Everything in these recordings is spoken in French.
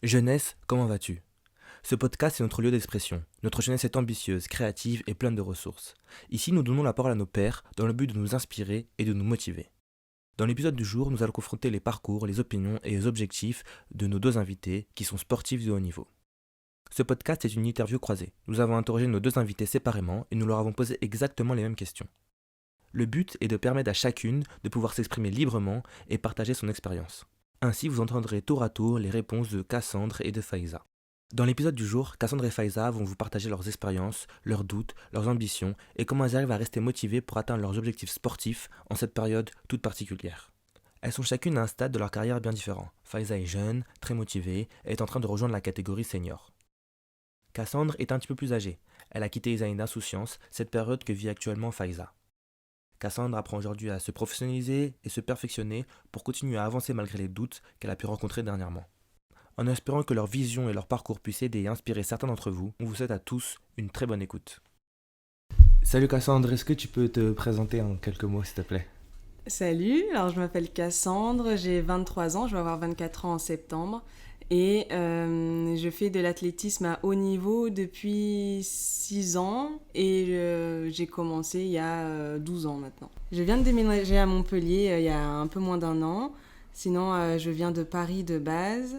Jeunesse, comment vas-tu? Ce podcast est notre lieu d'expression. Notre jeunesse est ambitieuse, créative et pleine de ressources. Ici, nous donnons la parole à nos pairs dans le but de nous inspirer et de nous motiver. Dans l'épisode du jour, nous allons confronter les parcours, les opinions et les objectifs de nos deux invités qui sont sportifs de haut niveau. Ce podcast est une interview croisée. Nous avons interrogé nos deux invités séparément et nous leur avons posé exactement les mêmes questions. Le but est de permettre à chacune de pouvoir s'exprimer librement et partager son expérience. Ainsi, vous entendrez tour à tour les réponses de Cassandre et de Faiza. Dans l'épisode du jour, Cassandre et Faiza vont vous partager leurs expériences, leurs doutes, leurs ambitions et comment elles arrivent à rester motivées pour atteindre leurs objectifs sportifs en cette période toute particulière. Elles sont chacune à un stade de leur carrière bien différent. Faiza est jeune, très motivée et est en train de rejoindre la catégorie senior. Cassandre est un petit peu plus âgée. Elle a quitté les années d'insouciance, cette période que vit actuellement Faiza. Cassandre apprend aujourd'hui à se professionnaliser et se perfectionner pour continuer à avancer malgré les doutes qu'elle a pu rencontrer dernièrement. En espérant que leur vision et leur parcours puissent aider et inspirer certains d'entre vous, on vous souhaite à tous une très bonne écoute. Salut Cassandre, est-ce que tu peux te présenter en quelques mots s'il te plaît? Salut, alors je m'appelle Cassandre, j'ai 23 ans, je vais avoir 24 ans en septembre et je fais de l'athlétisme à haut niveau depuis 6 ans et j'ai commencé il y a 12 ans maintenant. Je viens de déménager à Montpellier il y a un peu moins d'un an, sinon je viens de Paris de base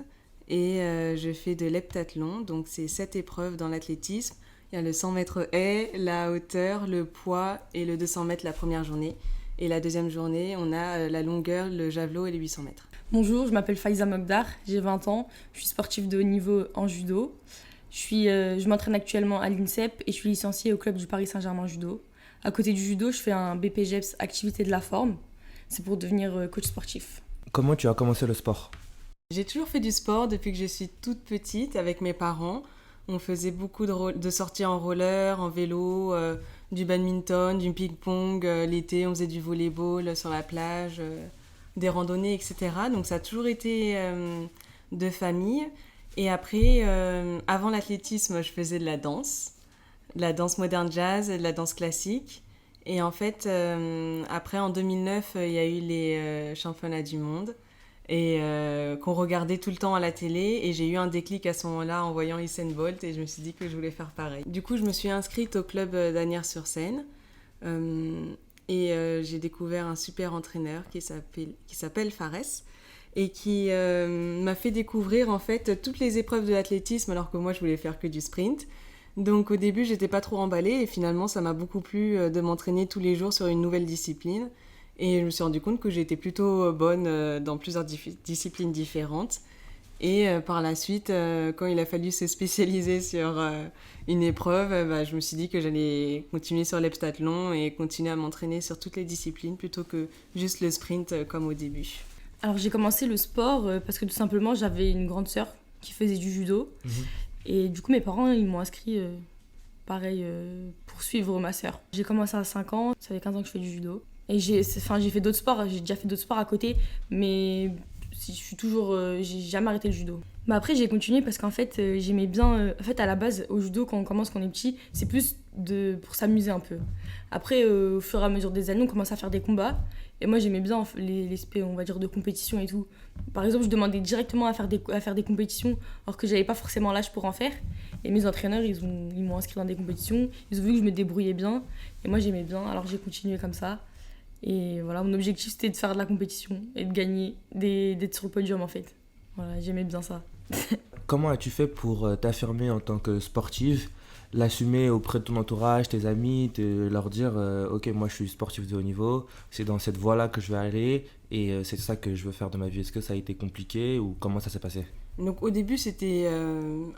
et je fais de l'heptathlon, donc c'est 7 épreuves dans l'athlétisme. Il y a le 100 mètres haies, la hauteur, le poids et le 200 mètres la première journée. Et la deuxième journée, on a la longueur, le javelot et les 800 mètres. Bonjour, je m'appelle Faiza Mogdar, j'ai 20 ans, je suis sportive de haut niveau en judo. Je m'entraîne actuellement à l'INSEP et je suis licenciée au club du Paris Saint-Germain judo. À côté du judo, je fais un BPGEPS activité de la forme. C'est pour devenir coach sportif. Comment tu as commencé le sport? J'ai toujours fait du sport depuis que je suis toute petite avec mes parents. On faisait beaucoup de sorties en roller, en vélo, du badminton, du ping-pong. L'été, on faisait du volley-ball sur la plage, des randonnées, etc. Donc ça a toujours été de famille. Et après, avant l'athlétisme, je faisais de la danse moderne jazz, de la danse classique. Et en fait, après, en 2009, il y a eu les championnats du monde. Et qu'on regardait tout le temps à la télé et j'ai eu un déclic à ce moment-là en voyant Usain Bolt et je me suis dit que je voulais faire pareil. Du coup, je me suis inscrite au club d'Asnières-sur-Seine et j'ai découvert un super entraîneur qui s'appelle Fares et qui m'a fait découvrir en fait toutes les épreuves de l'athlétisme alors que moi je voulais faire que du sprint. Donc au début, j'étais pas trop emballée et finalement ça m'a beaucoup plu de m'entraîner tous les jours sur une nouvelle discipline. Et je me suis rendu compte que j'étais plutôt bonne dans plusieurs disciplines différentes. Et par la suite, quand il a fallu se spécialiser sur une épreuve, je me suis dit que j'allais continuer sur l'heptathlon et continuer à m'entraîner sur toutes les disciplines plutôt que juste le sprint comme au début. Alors j'ai commencé le sport parce que tout simplement j'avais une grande sœur qui faisait du judo. Et du coup mes parents ils m'ont inscrit pour suivre ma sœur. J'ai commencé à 5 ans, ça fait 15 ans que je fais du judo. Et j'ai fait d'autres sports, j'ai déjà fait d'autres sports à côté, mais j'ai jamais arrêté le judo. Après j'ai continué parce qu'en fait j'aimais bien, en fait à la base au judo quand on est petit, c'est plus pour s'amuser un peu. Après au fur et à mesure des années on commence à faire des combats et moi j'aimais bien l'aspect on va dire de compétition et tout. Par exemple je demandais directement à faire des compétitions alors que j'avais pas forcément l'âge pour en faire. Et mes entraîneurs ils m'ont inscrit dans des compétitions, ils ont vu que je me débrouillais bien et moi j'aimais bien alors j'ai continué comme ça. Et voilà, mon objectif c'était de faire de la compétition et de gagner, d'être sur le podium en fait. Voilà, j'aimais bien ça. Comment as-tu fait pour t'affirmer en tant que sportive, l'assumer auprès de ton entourage, tes amis, leur dire ok moi je suis sportif de haut niveau, c'est dans cette voie-là que je vais aller et c'est ça que je veux faire de ma vie. Est-ce que ça a été compliqué ou comment ça s'est passé? Donc au début c'était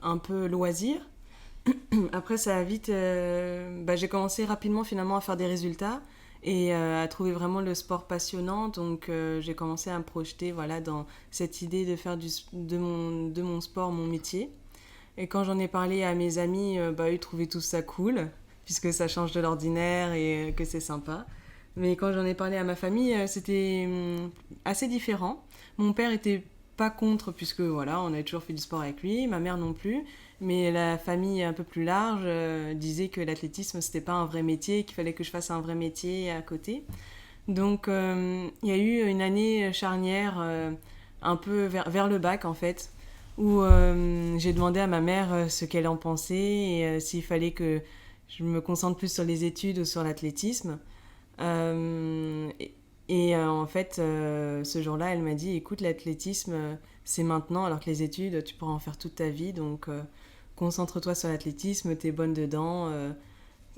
un peu loisir. Après ça a vite... j'ai commencé rapidement finalement à faire des résultats. Et à trouver vraiment le sport passionnant. Donc j'ai commencé à me projeter dans cette idée de faire de mon sport mon métier. Et quand j'en ai parlé à mes amis, ils trouvaient tout ça cool, puisque ça change de l'ordinaire et que c'est sympa. Mais quand j'en ai parlé à ma famille, c'était assez différent. Mon père était pas contre, puisque on avait toujours fait du sport avec lui, ma mère non plus. Mais la famille un peu plus large disait que l'athlétisme, c'était pas un vrai métier, qu'il fallait que je fasse un vrai métier à côté. Donc, il y a eu une année charnière un peu vers le bac, en fait, où j'ai demandé à ma mère ce qu'elle en pensait et s'il fallait que je me concentre plus sur les études ou sur l'athlétisme. En fait, ce jour-là, elle m'a dit, écoute, l'athlétisme, c'est maintenant, alors que les études, tu pourras en faire toute ta vie, donc concentre-toi sur l'athlétisme, t'es bonne dedans,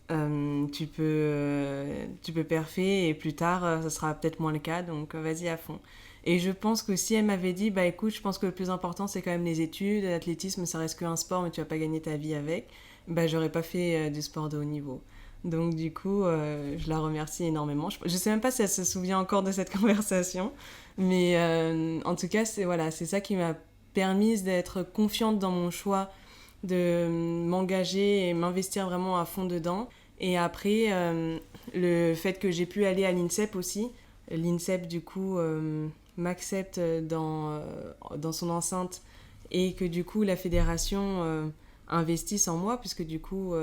tu peux perfer, et plus tard, ça sera peut-être moins le cas, donc vas-y à fond. Et je pense que si elle m'avait dit, bah écoute, je pense que le plus important, c'est quand même les études, l'athlétisme, ça reste qu'un sport, mais tu vas pas gagner ta vie avec, bah j'aurais pas fait du sport de haut niveau. Donc du coup, je la remercie énormément. Je sais même pas si elle se souvient encore de cette conversation, mais en tout cas, c'est ça qui m'a permis d'être confiante dans mon choix, de m'engager et m'investir vraiment à fond dedans. Et après, le fait que j'ai pu aller à l'INSEP aussi, l'INSEP du coup m'accepte dans son enceinte et que du coup la fédération investisse en moi, puisque du coup...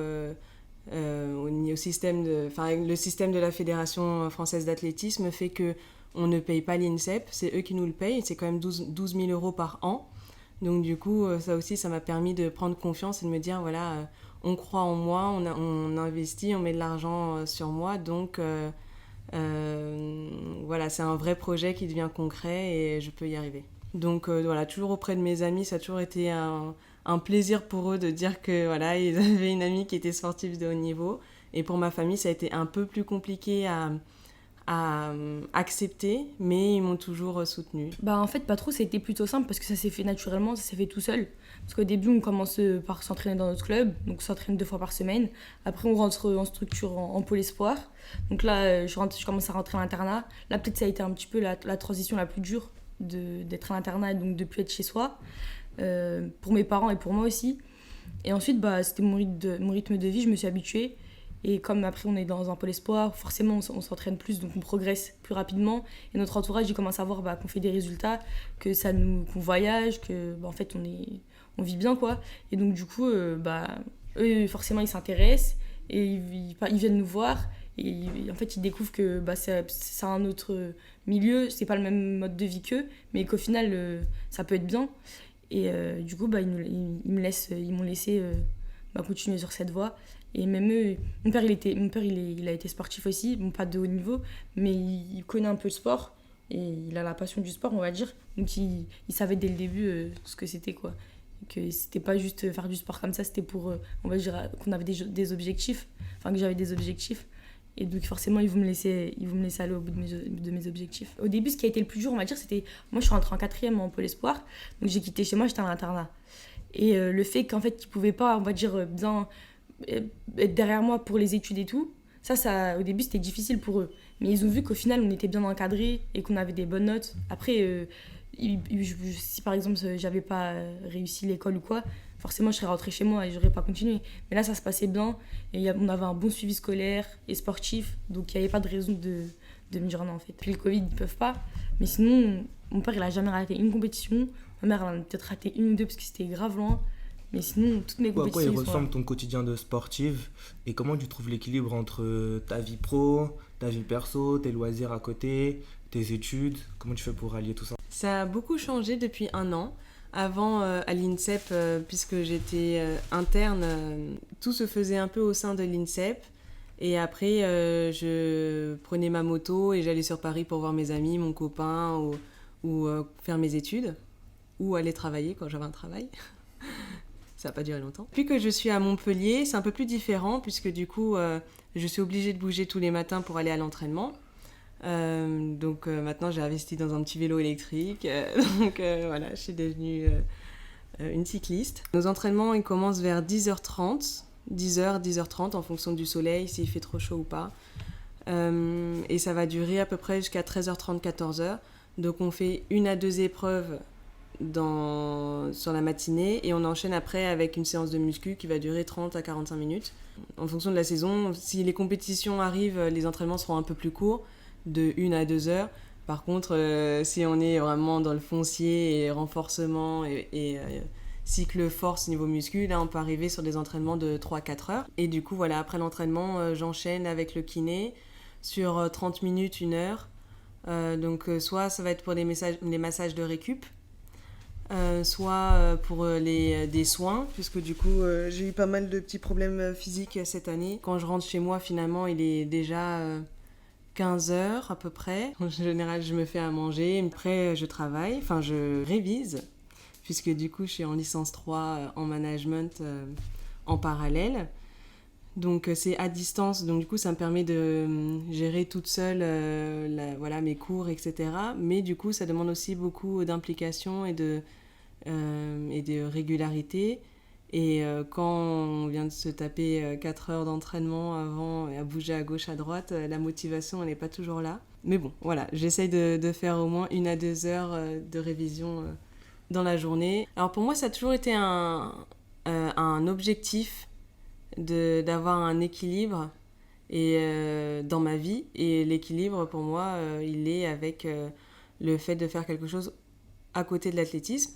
le système de la Fédération française d'athlétisme fait qu'on ne paye pas l'INSEP, c'est eux qui nous le payent, c'est quand même 12 000 euros par an. Donc du coup, ça aussi, ça m'a permis de prendre confiance et de me dire, voilà, on croit en moi, on investit, on met de l'argent sur moi, donc voilà, c'est un vrai projet qui devient concret et je peux y arriver. Donc voilà, toujours auprès de mes amis, ça a toujours été un plaisir pour eux de dire que voilà, ils avaient une amie qui était sportive de haut niveau. Et pour ma famille, ça a été un peu plus compliqué à accepter, mais ils m'ont toujours soutenue. Bah en fait, pas trop, ça a été plutôt simple parce que ça s'est fait naturellement, ça s'est fait tout seul. Parce qu'au début, on commence par s'entraîner dans notre club, donc on s'entraîne 2 fois par semaine. Après, on rentre en structure en pôle espoir. Donc là, je commence à rentrer à l'internat. Là, peut-être ça a été un petit peu la transition la plus dure d'être à l'internat et donc de plus être chez soi. Pour mes parents et pour moi aussi. Et ensuite, bah, c'était mon rythme de vie, je me suis habituée. Et comme après on est dans un pôle espoir, forcément on s'entraîne plus, donc on progresse plus rapidement. Et notre entourage, il commence à voir qu'on fait des résultats, qu'on voyage, que en fait on vit bien quoi. Et donc du coup, eux forcément ils s'intéressent et ils viennent nous voir. Et en fait ils découvrent que c'est un autre milieu, c'est pas le même mode de vie qu'eux, mais qu'au final ça peut être bien. Et du coup, ils m'ont laissé continuer sur cette voie. Et même eux, mon père, il a été sportif aussi, bon, pas de haut niveau, mais il connaît un peu le sport et il a la passion du sport, on va dire. Donc il savait dès le début ce que c'était, quoi. Et que c'était pas juste faire du sport comme ça, c'était pour, on va dire, qu'on avait des objectifs, enfin que j'avais des objectifs. Et donc forcément, ils vont me laisser aller au bout de mes objectifs. Au début, ce qui a été le plus dur, on va dire, c'était... Moi, je suis rentrée en 4e en pôle espoir. Donc j'ai quitté chez moi, j'étais à l'internat. Et le fait qu'en fait, ils ne pouvaient pas, on va dire, bien être derrière moi pour les études et tout, ça, au début, c'était difficile pour eux. Mais ils ont vu qu'au final, on était bien encadrés et qu'on avait des bonnes notes. Après, si par exemple, j'avais pas réussi l'école ou quoi, forcément je serais rentrée chez moi et j'aurais pas continué. Mais là ça se passait bien et on avait un bon suivi scolaire et sportif, donc il n'y avait pas de raison de me dire non en fait. Puis le Covid ils peuvent pas, mais sinon mon père il a jamais raté une compétition, ma mère elle en a peut-être raté 1 ou 2 parce que c'était grave loin, mais sinon toutes mes compétitions... À quoi il ressemble ton quotidien de sportive et comment tu trouves l'équilibre entre ta vie pro, ta vie perso, tes loisirs à côté, tes études, comment tu fais pour allier tout ça? Ça a beaucoup changé depuis 1 an. Avant, à l'INSEP, puisque j'étais interne, tout se faisait un peu au sein de l'INSEP. Et après, je prenais ma moto et j'allais sur Paris pour voir mes amis, mon copain, ou faire mes études, ou aller travailler quand j'avais un travail. Ça n'a pas duré longtemps. Depuis que je suis à Montpellier, c'est un peu plus différent, puisque du coup, je suis obligée de bouger tous les matins pour aller à l'entraînement. Donc maintenant j'ai investi dans un petit vélo électrique, voilà, je suis devenue une cycliste. Nos entraînements ils commencent vers 10h30 en fonction du soleil, s'il fait trop chaud ou pas, et ça va durer à peu près jusqu'à 13h30, 14h. Donc on fait 1 à 2 épreuves sur la matinée et on enchaîne après avec une séance de muscu qui va durer 30 à 45 minutes. En fonction de la saison, si les compétitions arrivent, les entraînements seront un peu plus courts, de 1 à 2 heures. Par contre, si on est vraiment dans le foncier et renforcement et cycle force niveau muscu, là on peut arriver sur des entraînements de 3-4 heures. Et du coup, voilà, après l'entraînement, j'enchaîne avec le kiné sur 30 minutes, 1 heure. Donc soit ça va être pour les massages de récup, soit pour des soins, puisque du coup j'ai eu pas mal de petits problèmes physiques cette année. Quand je rentre chez moi, finalement, il est déjà 15 heures à peu près. En général, je me fais à manger. Après, je travaille, enfin je révise, puisque du coup je suis en licence 3 en management en parallèle. Donc c'est à distance, donc du coup ça me permet de gérer toute seule voilà, mes cours, etc. Mais du coup ça demande aussi beaucoup d'implication et de régularité. Et quand on vient de se taper 4 heures d'entraînement avant et à bouger à gauche, à droite, la motivation elle n'est pas toujours là. Mais bon, voilà, j'essaye de faire au moins 1 à 2 heures de révision dans la journée. Alors pour moi ça a toujours été un objectif d'avoir un équilibre dans ma vie. Et l'équilibre, pour moi, il est avec le fait de faire quelque chose à côté de l'athlétisme.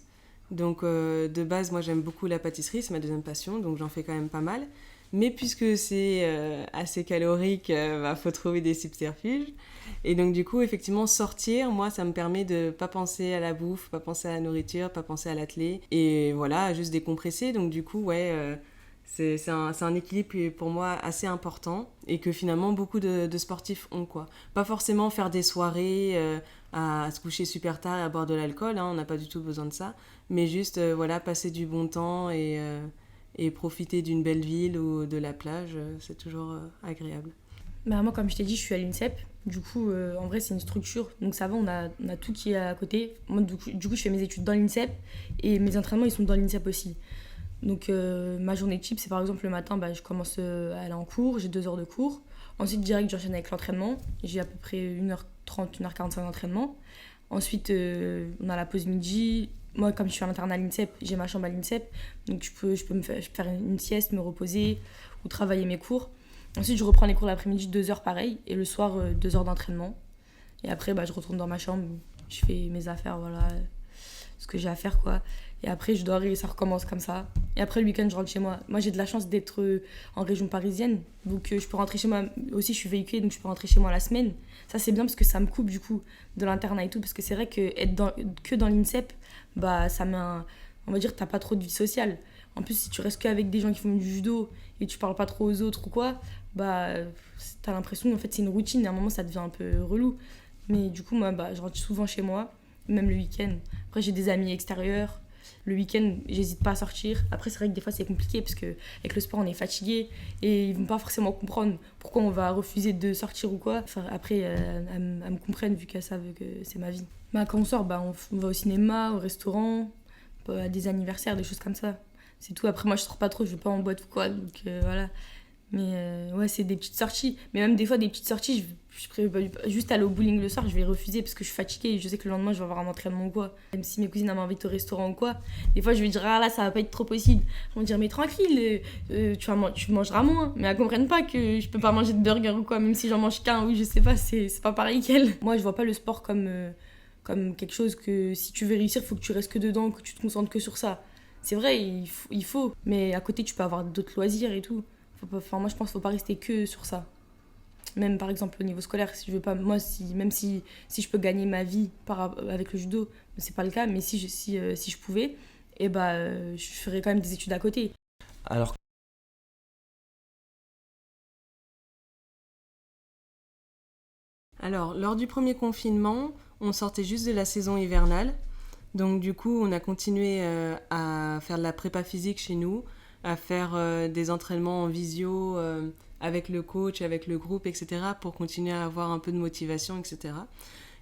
Donc, de base, moi, j'aime beaucoup la pâtisserie, c'est ma deuxième passion, donc j'en fais quand même pas mal. Mais puisque c'est assez calorique, faut trouver des subterfuges. Et donc, du coup, effectivement, sortir, moi, ça me permet de pas penser à la bouffe, pas penser à la nourriture, pas penser à l'athlé. Et voilà, juste décompresser. Donc, du coup, c'est un équilibre pour moi assez important et que finalement beaucoup de sportifs ont, quoi. Pas forcément faire des soirées à se coucher super tard et à boire de l'alcool, on n'a pas du tout besoin de ça, mais juste passer du bon temps et profiter d'une belle ville ou de la plage, c'est toujours agréable. Bah, moi, comme je t'ai dit, je suis à l'INSEP. Du coup, en vrai, c'est une structure. Donc ça va, on a tout qui est à côté. Moi, du coup, je fais mes études dans l'INSEP et mes entraînements, ils sont dans l'INSEP aussi. Donc ma journée type, c'est par exemple le matin, je commence à aller en cours, j'ai 2 heures de cours. Ensuite, direct, j'enchaîne avec l'entraînement. J'ai à peu près 1h30, 1h45 d'entraînement. Ensuite, on a la pause midi. Moi, comme je suis à l'internat à l'INSEP, j'ai ma chambre à l'INSEP. Donc je peux faire une sieste, me reposer ou travailler mes cours. Ensuite, je reprends les cours l'après-midi, 2 heures pareil. Et le soir, 2 heures d'entraînement. Et après, je retourne dans ma chambre, je fais mes affaires, voilà, ce que j'ai à faire, quoi. Et après, je dors et ça recommence comme ça. Et après, le week-end, je rentre chez moi. Moi, j'ai de la chance d'être en région parisienne. Donc, je peux rentrer chez moi. Aussi, je suis véhiculée, donc je peux rentrer chez moi la semaine. Ça, c'est bien parce que ça me coupe, du coup, de l'internat et tout. Parce que c'est vrai qu'être que dans l'INSEP, ça on va dire, t'as pas trop de vie sociale. En plus, si tu restes qu'avec des gens qui font du judo et tu parles pas trop aux autres ou quoi, t'as l'impression, en fait, c'est une routine. Et à un moment, ça devient un peu relou. Mais du coup, moi, je rentre souvent chez moi, même le week-end. Après, j'ai des amis extérieurs. Le week-end, j'hésite pas à sortir. Après, c'est vrai que des fois, c'est compliqué parce qu'avec le sport, on est fatigué et ils vont pas forcément comprendre pourquoi on va refuser de sortir ou quoi. Enfin, après, elles me comprennent vu qu'elles savent que c'est ma vie. Quand on sort, on va au cinéma, au restaurant, à des anniversaires, des choses comme ça. C'est tout. Après, moi, je sors pas trop, je vais pas en boîte ou quoi. Donc, voilà. Mais c'est des petites sorties. Mais même des fois, des petites sorties, je préfère juste aller au bowling le soir, je vais refuser parce que je suis fatiguée et je sais que le lendemain, je vais avoir un entraînement ou quoi. Même si mes cousines m'invitent au restaurant ou quoi, des fois, je vais dire, ah là, ça va pas être trop possible. Elles vont dire, mais tranquille, tu mangeras moins. Mais elles comprennent pas que je peux pas manger de burger ou quoi, même si j'en mange qu'un, oui, je sais pas, c'est pas pareil qu'elles. Moi, je vois pas le sport comme quelque chose que si tu veux réussir, il faut que tu restes que dedans, que tu te concentres que sur ça. C'est vrai, il faut. Mais à côté, tu peux avoir d'autres loisirs et tout. Moi, je pense qu'il ne faut pas rester que sur ça. Même par exemple au niveau scolaire, si je veux pas, moi, même si je peux gagner ma vie avec le judo, c'est pas le cas, mais si je pouvais, je ferais quand même des études à côté. Alors, lors du premier confinement, on sortait juste de la saison hivernale. Donc du coup, on a continué à faire de la prépa physique chez nous, à faire des entraînements en visio avec le coach, avec le groupe, etc. pour continuer à avoir un peu de motivation, etc.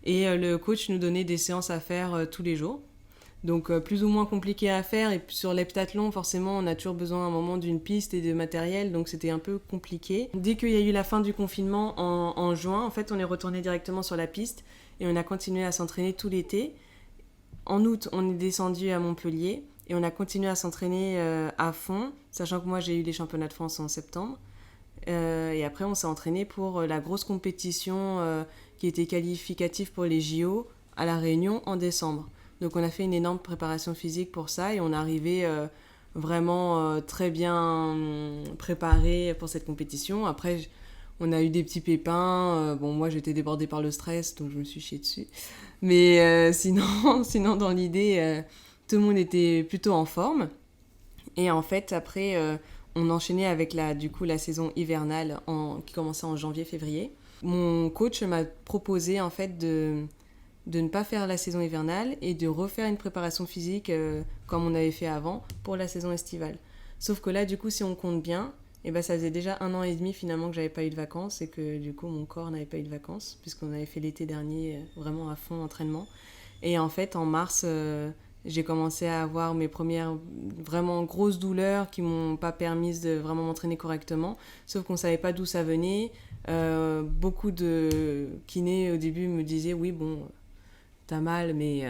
Et le coach nous donnait des séances à faire tous les jours. Donc plus ou moins compliqué à faire. Et sur l'heptathlon, forcément, on a toujours besoin à un moment d'une piste et de matériel. Donc c'était un peu compliqué. Dès qu'il y a eu la fin du confinement en juin, en fait, on est retourné directement sur la piste et on a continué à s'entraîner tout l'été. En août, on est descendu à Montpellier et on a continué à s'entraîner à fond, sachant que moi j'ai eu les championnats de France en septembre. Et après, on s'est entraîné pour la grosse compétition qui était qualificative pour les JO à La Réunion en décembre. Donc on a fait une énorme préparation physique pour ça et on est arrivé vraiment très bien préparé pour cette compétition. Après, on a eu des petits pépins. Moi j'étais débordée par le stress, donc je me suis chiée dessus. Mais sinon, dans l'idée, tout le monde était plutôt en forme. Et en fait, après, on enchaînait avec la saison hivernale qui commençait en janvier-février. Mon coach m'a proposé en fait de ne pas faire la saison hivernale et de refaire une préparation physique comme on avait fait avant pour la saison estivale. Sauf que là, du coup, si on compte bien, ça faisait déjà 1 an et demi finalement que j'avais pas eu de vacances et que du coup mon corps n'avait pas eu de vacances puisqu'on avait fait l'été dernier vraiment à fond entraînement. Et en fait, en mars, j'ai commencé à avoir mes premières vraiment grosses douleurs qui m'ont pas permis de vraiment m'entraîner correctement. Sauf qu'on savait pas d'où ça venait. Beaucoup de kinés au début me disaient oui bon t'as mal mais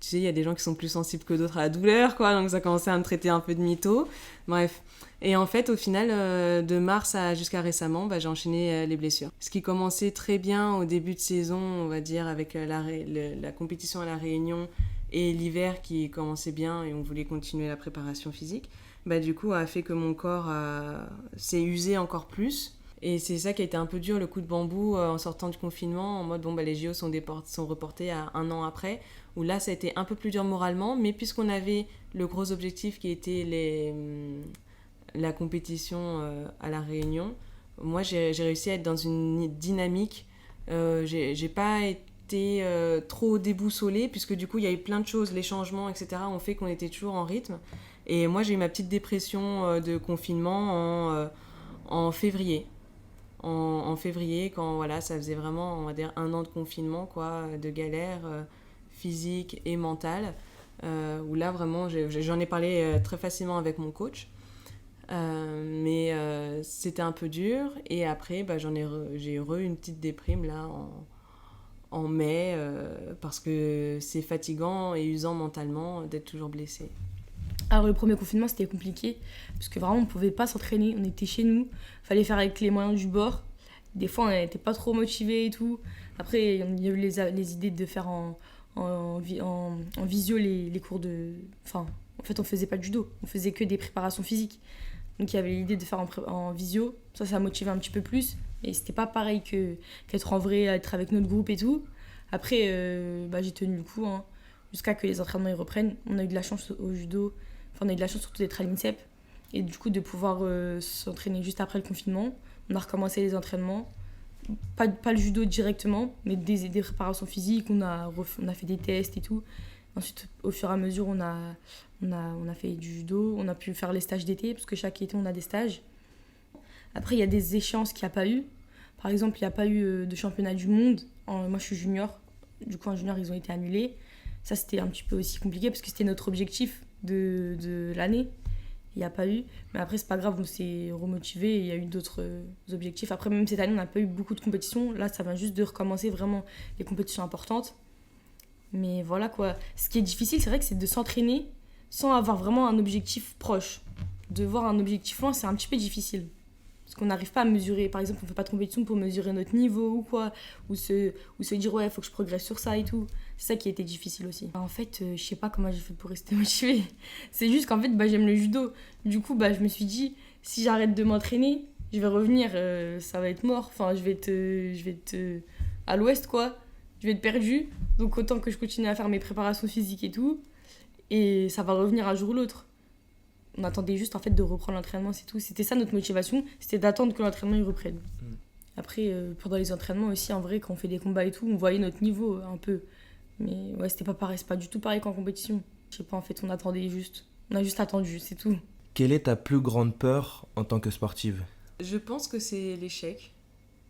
tu sais il y a des gens qui sont plus sensibles que d'autres à la douleur quoi, donc ça commençait à me traiter un peu de mytho, bref. Et en fait au final de mars jusqu'à récemment j'ai enchaîné les blessures, ce qui commençait très bien au début de saison on va dire avec la compétition à La Réunion et l'hiver qui commençait bien et on voulait continuer la préparation physique, du coup a fait que mon corps s'est usé encore plus. Et c'est ça qui a été un peu dur, le coup de bambou en sortant du confinement, en mode les JO sont reportés à 1 an après, où là ça a été un peu plus dur moralement, mais puisqu'on avait le gros objectif qui était la compétition à La Réunion, moi j'ai réussi à être dans une dynamique, j'ai pas été trop déboussolée, puisque du coup il y a eu plein de choses, les changements, etc. ont fait qu'on était toujours en rythme. Et moi j'ai eu ma petite dépression de confinement en février. En février, quand ça faisait vraiment, on va dire, 1 an de confinement, quoi, de galère physique et mentale, où là, vraiment, j'en ai parlé très facilement avec mon coach, mais c'était un peu dur, et après, j'ai eu une petite déprime, là, en mai, parce que c'est fatigant et usant mentalement d'être toujours blessé. Alors le premier confinement c'était compliqué parce que vraiment on pouvait pas s'entraîner, on était chez nous, fallait faire avec les moyens du bord. Des fois on n'était pas trop motivés et tout. Après il y a eu les idées de faire en visio les cours de... Enfin en fait on faisait pas de judo, on faisait que des préparations physiques. Donc il y avait l'idée de faire en visio, ça motivait un petit peu plus. Et c'était pas pareil qu'être en vrai, être avec notre groupe et tout. Après j'ai tenu le coup jusqu'à que les entraînements ils reprennent. On a eu de la chance au judo. On a eu de la chance surtout d'être à l'INSEP et du coup de pouvoir s'entraîner juste après le confinement. On a recommencé les entraînements, pas le judo directement, mais des préparations physiques, on a fait des tests et tout. Ensuite, au fur et à mesure, on a fait du judo, on a pu faire les stages d'été, parce que chaque été, on a des stages. Après, il y a des échéances qu'il n'y a pas eu. Par exemple, il n'y a pas eu de championnat du monde. Moi, je suis junior. Du coup, en junior, ils ont été annulés. Ça, c'était un petit peu aussi compliqué, parce que c'était notre objectif de l'année. Il n'y a pas eu, mais après c'est pas grave, on s'est remotivé et il y a eu d'autres objectifs. Après même cette année on n'a pas eu beaucoup de compétitions, là ça vient juste de recommencer vraiment les compétitions importantes. Mais voilà quoi, ce qui est difficile c'est vrai que c'est de s'entraîner sans avoir vraiment un objectif proche. De voir un objectif loin c'est un petit peu difficile. Parce qu'on n'arrive pas à mesurer, par exemple on fait pas de compétition pour mesurer notre niveau ou quoi, ou se dire ouais faut que je progresse sur ça et tout. C'est ça qui était difficile aussi. En fait je sais pas comment j'ai fait pour rester motivée. C'est juste qu'en fait j'aime le judo. Du coup je me suis dit si j'arrête de m'entraîner, je vais revenir, ça va être mort. Enfin je vais être à l'ouest quoi, je vais être perdue. Donc autant que je continue à faire mes préparations physiques et tout. Et ça va revenir un jour ou l'autre. On attendait juste en fait de reprendre l'entraînement, c'est tout. C'était ça notre motivation, c'était d'attendre que l'entraînement il reprenne. Après, pendant les entraînements aussi, en vrai, quand on fait des combats et tout, on voyait notre niveau un peu. Mais ouais, c'était pas pareil, c'est pas du tout pareil qu'en compétition. Je sais pas, en fait, on attendait juste. On a juste attendu, c'est tout. Quelle est ta plus grande peur en tant que sportive ? Je pense que c'est l'échec.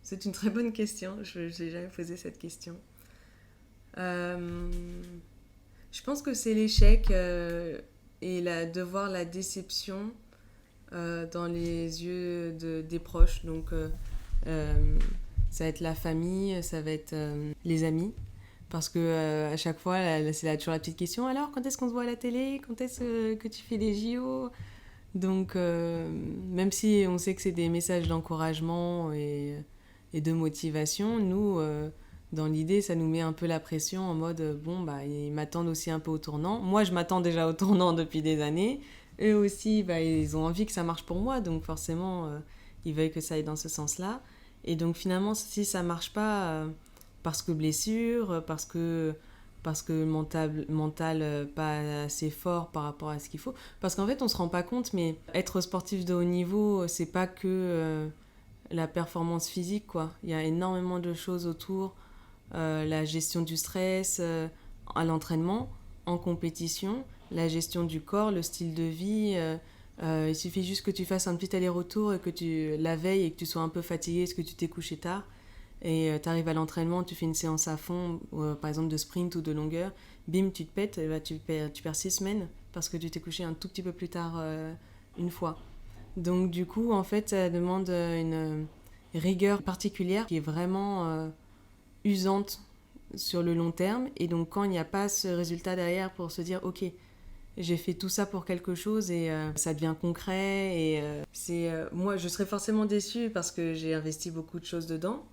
C'est une très bonne question, je n'ai jamais posé cette question. Je pense que c'est l'échec et de voir la déception dans les yeux des proches. Donc ça va être la famille, ça va être les amis. Parce que à chaque fois, c'est toujours la petite question. Alors, quand est-ce qu'on se voit à la télé ? Quand est-ce que tu fais les JO ? Donc, même si on sait que c'est des messages d'encouragement et de motivation, nous, dans l'idée, ça nous met un peu la pression en mode, ils m'attendent aussi un peu au tournant. Moi, je m'attends déjà au tournant depuis des années. Eux aussi, ils ont envie que ça marche pour moi. Donc, forcément, ils veulent que ça aille dans ce sens-là. Et donc, finalement, si ça marche pas, parce que blessure, parce que parce que mental pas assez fort par rapport à ce qu'il faut. Parce qu'en fait, on se rend pas compte, mais être sportif de haut niveau, c'est pas que la performance physique, quoi. Il y a énormément de choses autour, la gestion du stress à l'entraînement, en compétition, la gestion du corps, le style de vie. Il suffit juste que tu fasses un petit aller-retour et que la veille et que tu sois un peu fatigué parce que tu t'es couché tard. Et tu arrives à l'entraînement, tu fais une séance à fond, par exemple de sprint ou de longueur, bim, tu te pètes, et bah, tu perds 6 semaines parce que tu t'es couché un tout petit peu plus tard une fois. Donc du coup, en fait, ça demande une rigueur particulière qui est vraiment usante sur le long terme. Et donc quand il n'y a pas ce résultat derrière pour se dire, ok, j'ai fait tout ça pour quelque chose et ça devient concret. Et moi, je serais forcément déçue parce que j'ai investi beaucoup de choses dedans.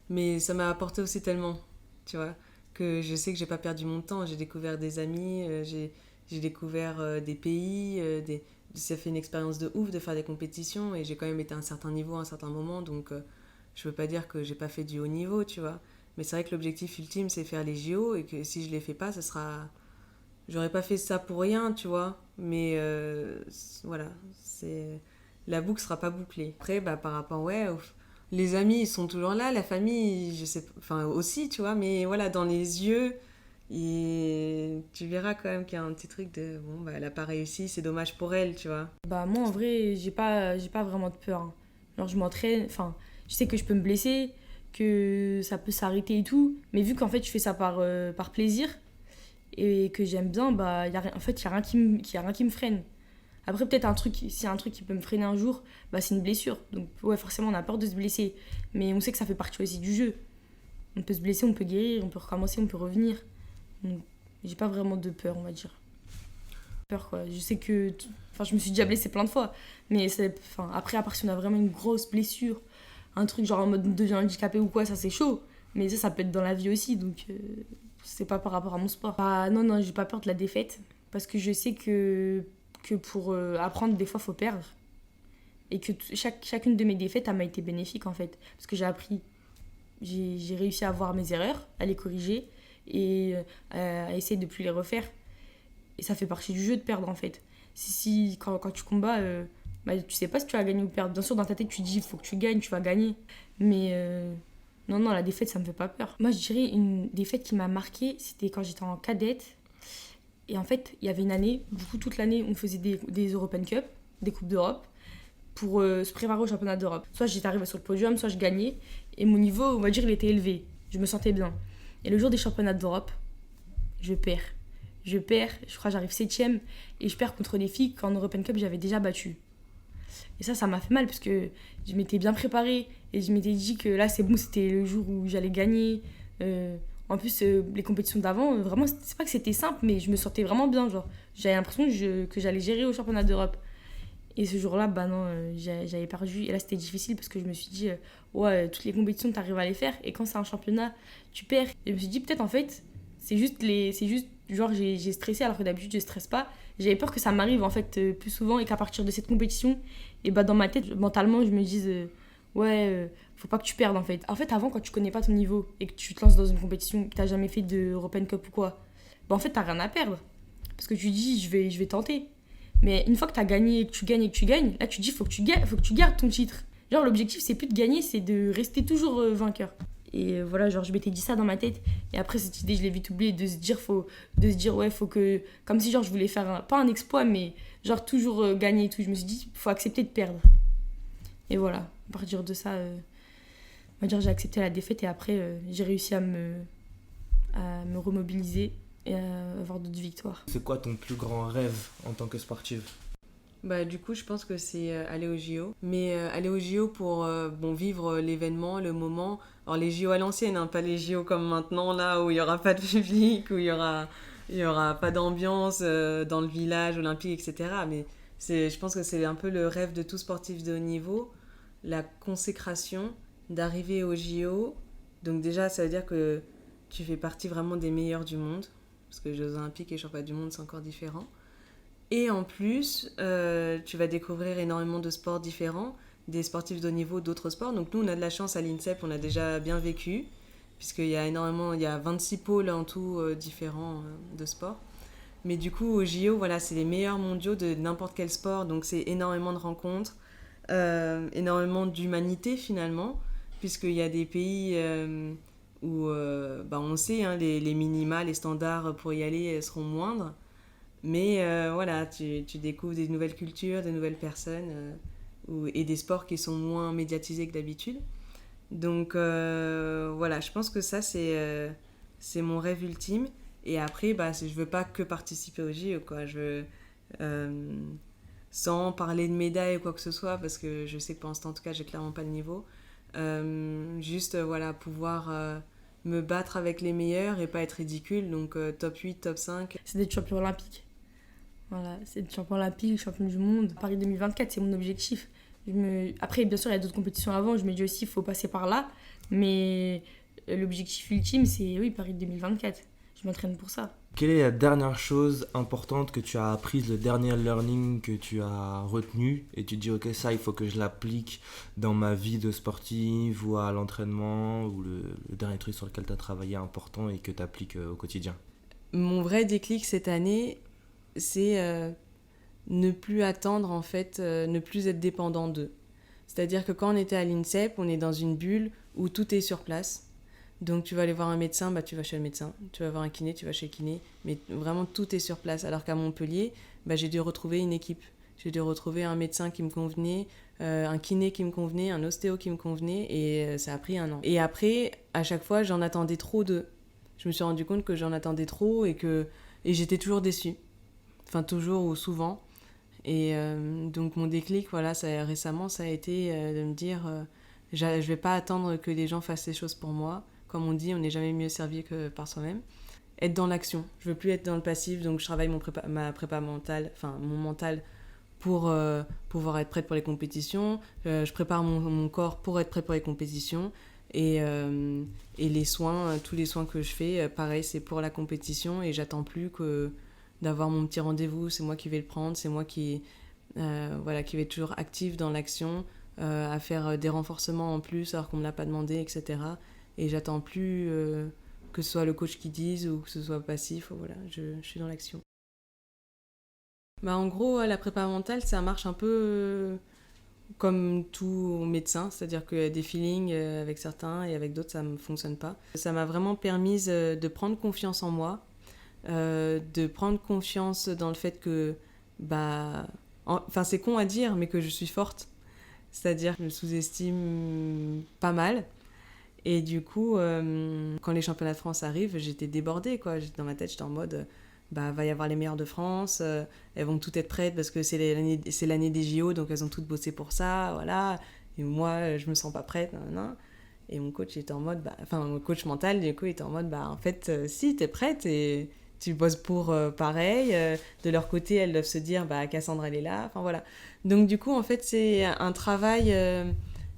Mais ça m'a apporté aussi tellement, tu vois, que je sais que j'ai pas perdu mon temps. J'ai découvert des amis, j'ai découvert des pays, ça fait une expérience de ouf de faire des compétitions et j'ai quand même été à un certain niveau à un certain moment. Donc je veux pas dire que j'ai pas fait du haut niveau, tu vois. Mais c'est vrai que l'objectif ultime, c'est faire les JO et que si je les fais pas, ça sera... J'aurais pas fait ça pour rien, tu vois. Mais voilà, la boucle sera pas bouclée. Après, bah, par rapport, les amis, ils sont toujours là, la famille, je sais, enfin aussi, tu vois, mais voilà, dans les yeux, tu verras quand même qu'il y a un petit truc de, bon, bah, elle a pas réussi, c'est dommage pour elle, tu vois. Bah moi en vrai, j'ai pas vraiment de peur, hein. Genre je m'entraîne, enfin, je sais que je peux me blesser, que ça peut s'arrêter et tout, mais vu qu'en fait je fais ça par plaisir et que j'aime bien, bah en fait il y a rien qui me freine. Après, peut-être s'il y a un truc qui peut me freiner un jour, bah, c'est une blessure. Donc, ouais, forcément, on a peur de se blesser. Mais on sait que ça fait partie aussi du jeu. On peut se blesser, on peut guérir, on peut recommencer, on peut revenir. Donc, j'ai pas vraiment de peur, on va dire. Peur, quoi. Je sais que... Enfin, je me suis déjà blessée plein de fois. Mais après, à part si on a vraiment une grosse blessure, un truc genre en mode on devient handicapé ou quoi, ça c'est chaud. Mais ça peut être dans la vie aussi. Donc, c'est pas par rapport à mon sport. Ah, non, j'ai pas peur de la défaite. Parce que je sais que pour apprendre, des fois, il faut perdre. Et que chacune de mes défaites, elle m'a été bénéfique, en fait. Parce que j'ai appris, j'ai réussi à voir mes erreurs, à les corriger et à essayer de ne plus les refaire. Et ça fait partie du jeu de perdre, en fait. Quand tu combats, bah, tu sais pas si tu vas gagner ou perdre. Bien sûr, dans ta tête, tu dis, il faut que tu gagnes, tu vas gagner. Mais non, la défaite, ça me fait pas peur. Moi, je dirais une défaite qui m'a marquée, c'était quand j'étais en cadette. Et en fait, il y avait une année, du coup, toute l'année, on faisait des European Cup, des Coupes d'Europe, pour se préparer au championnat d'Europe. Soit j'étais arrivée sur le podium, soit je gagnais. Et mon niveau, on va dire, il était élevé. Je me sentais bien. Et le jour des championnats d'Europe, je perds. Je crois que j'arrive 7ème. Et je perds contre des filles qu'en European Cup, j'avais déjà battues. Et ça m'a fait mal parce que je m'étais bien préparée. Et je m'étais dit que là, c'est bon, c'était le jour où j'allais gagner. En plus, les compétitions d'avant, vraiment, c'est pas que c'était simple, mais je me sentais vraiment bien. Genre, j'avais l'impression que j'allais gérer au championnat d'Europe. Et ce jour-là, bah non, j'avais perdu. Et là, c'était difficile parce que je me suis dit, toutes les compétitions, t'arrives à les faire. Et quand c'est un championnat, tu perds. Et je me suis dit, peut-être, en fait, c'est juste, genre, j'ai stressé alors que d'habitude, je stresse pas. J'avais peur que ça m'arrive, en fait, plus souvent et qu'à partir de cette compétition, et bah, dans ma tête, mentalement, je me dise, faut pas que tu perdes, en fait. En fait, avant, quand tu connais pas ton niveau et que tu te lances dans une compétition, que t'as jamais fait de European Cup ou quoi, bah, en fait, t'as rien à perdre. Parce que tu dis, je vais tenter. Mais une fois que tu as gagné et que tu gagnes, là tu dis faut que tu gardes ton titre. Genre l'objectif c'est plus de gagner, c'est de rester toujours vainqueur. Et voilà, genre je m'étais dit ça dans ma tête et après cette idée je l'ai vite oubliée de se dire faut que comme si genre je voulais faire pas un exploit mais genre toujours gagner et tout. Je me suis dit faut accepter de perdre. Et voilà, à partir de ça on va dire j'ai accepté la défaite et après j'ai réussi à me remobiliser et avoir d'autres victoires. C'est quoi ton plus grand rêve en tant que sportive ? Bah, du coup, je pense que c'est aller aux JO. Mais aller aux JO pour vivre l'événement, le moment. Alors, les JO à l'ancienne, hein, pas les JO comme maintenant, là, où il n'y aura pas de public, où il y aura pas d'ambiance dans le village olympique, etc. Mais je pense que c'est un peu le rêve de tout sportif de haut niveau. La consécration d'arriver aux JO. Donc déjà, ça veut dire que tu fais partie vraiment des meilleurs du monde. Parce que les Jeux Olympiques et les Championnats du Monde, c'est encore différent. Et en plus, tu vas découvrir énormément de sports différents, des sportifs de haut niveau, d'autres sports. Donc nous, on a de la chance à l'INSEP, on a déjà bien vécu, puisqu'il y a il y a 26 pôles en tout différents de sport. Mais du coup, au JO, voilà, c'est les meilleurs mondiaux de n'importe quel sport, donc c'est énormément de rencontres, énormément d'humanité finalement, puisqu'il y a des pays où on sait, hein, les minima, les standards pour y aller seront moindres. Mais voilà, tu découvres des nouvelles cultures, des nouvelles personnes et des sports qui sont moins médiatisés que d'habitude. Donc voilà, je pense que ça, c'est mon rêve ultime. Et après, je veux pas que participer au JO, quoi. Je veux, sans parler de médailles ou quoi que ce soit, parce que je sais que pour l'instant, en tout cas, j'ai clairement pas le niveau. Juste, voilà, pouvoir me battre avec les meilleurs et pas être ridicule. Donc top 8, top 5. C'est d'être champion olympique. Voilà, c'est d'être champion olympique, champion du monde. Paris 2024, c'est mon objectif. Après, bien sûr, il y a d'autres compétitions avant. Je me dis aussi, il faut passer par là. Mais l'objectif ultime, c'est oui, Paris 2024. Je m'entraîne pour ça. Quelle est la dernière chose importante que tu as apprise, le dernier learning que tu as retenu et tu te dis ok, ça il faut que je l'applique dans ma vie de sportive ou à l'entraînement, ou le dernier truc sur lequel tu as travaillé important et que tu appliques au quotidien? Mon vrai déclic cette année, c'est ne plus attendre, en fait, ne plus être dépendant d'eux. C'est-à-dire que quand on était à l'INSEP, on est dans une bulle où tout est sur place. Donc tu vas aller voir un médecin, tu vas chez le médecin. Tu vas voir un kiné, tu vas chez le kiné. Mais vraiment, tout est sur place. Alors qu'à Montpellier, j'ai dû retrouver une équipe. J'ai dû retrouver un médecin qui me convenait, un kiné qui me convenait, un ostéo qui me convenait. Et ça a pris 1 an. Et après, à chaque fois, j'en attendais trop d'eux. Je me suis rendu compte que j'en attendais trop et j'étais toujours déçue. Enfin, toujours ou souvent. Et donc mon déclic, voilà, récemment, ça a été de me dire je vais pas attendre que les gens fassent les choses pour moi. Comme on dit, on n'est jamais mieux servi que par soi-même. Être dans l'action. Je veux plus être dans le passif, donc je travaille ma prépa mentale, enfin mon mental pour pouvoir être prête pour les compétitions. Je prépare mon corps pour être prêt pour les compétitions. Et les soins, tous les soins que je fais, pareil, c'est pour la compétition et j'attends plus d'avoir mon petit rendez-vous, c'est moi qui vais le prendre, c'est moi qui vais être toujours active dans l'action, à faire des renforcements en plus alors qu'on ne me l'a pas demandé, etc. Et j'attends plus que ce soit le coach qui dise ou que ce soit passif, voilà, je suis dans l'action. En gros, la prépa mentale, ça marche un peu comme tout médecin, c'est-à-dire qu'il y a des feelings avec certains et avec d'autres, ça ne fonctionne pas. Ça m'a vraiment permis de prendre confiance en moi, de prendre confiance dans le fait que, c'est con à dire, mais que je suis forte. C'est-à-dire que je me sous-estime pas mal. Et du coup, quand les championnats de France arrivent, j'étais débordée, quoi. Dans ma tête, j'étais en mode, va y avoir les meilleures de France, elles vont toutes être prêtes parce que c'est l'année des JO, donc elles ont toutes bossé pour ça, voilà. Et moi, je me sens pas prête, nan. Et mon coach était en mode, mon coach mental, du coup, était en mode, en fait, si, t'es prête et tu bosses pour pareil. De leur côté, elles doivent se dire, Cassandre, elle est là. Enfin, voilà. Donc, du coup, en fait, c'est un travail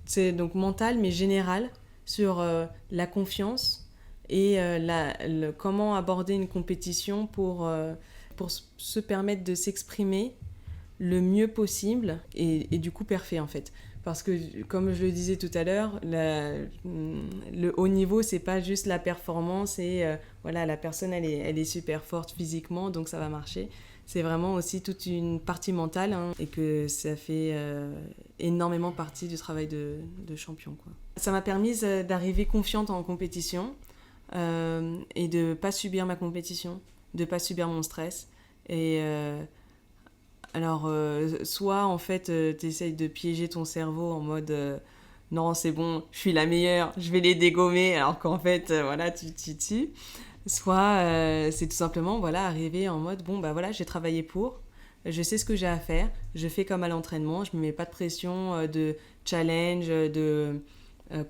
c'est donc mental, mais général, sur la confiance et comment aborder une compétition pour se permettre de s'exprimer le mieux possible et du coup parfait en fait. Parce que comme je le disais tout à l'heure, le haut niveau, c'est pas juste la performance et la personne elle est super forte physiquement donc ça va marcher. C'est vraiment aussi toute une partie mentale, hein, et que ça fait énormément partie du travail de champion, quoi. Ça m'a permis d'arriver confiante en compétition et de ne pas subir ma compétition, de ne pas subir mon stress. Et soit en fait tu essayes de piéger ton cerveau en mode non c'est bon, je suis la meilleure, je vais les dégommer, alors qu'en fait tu tues. Soit c'est tout simplement arriver en mode j'ai travaillé pour, je sais ce que j'ai à faire, je fais comme à l'entraînement, je me mets pas de pression de challenge, de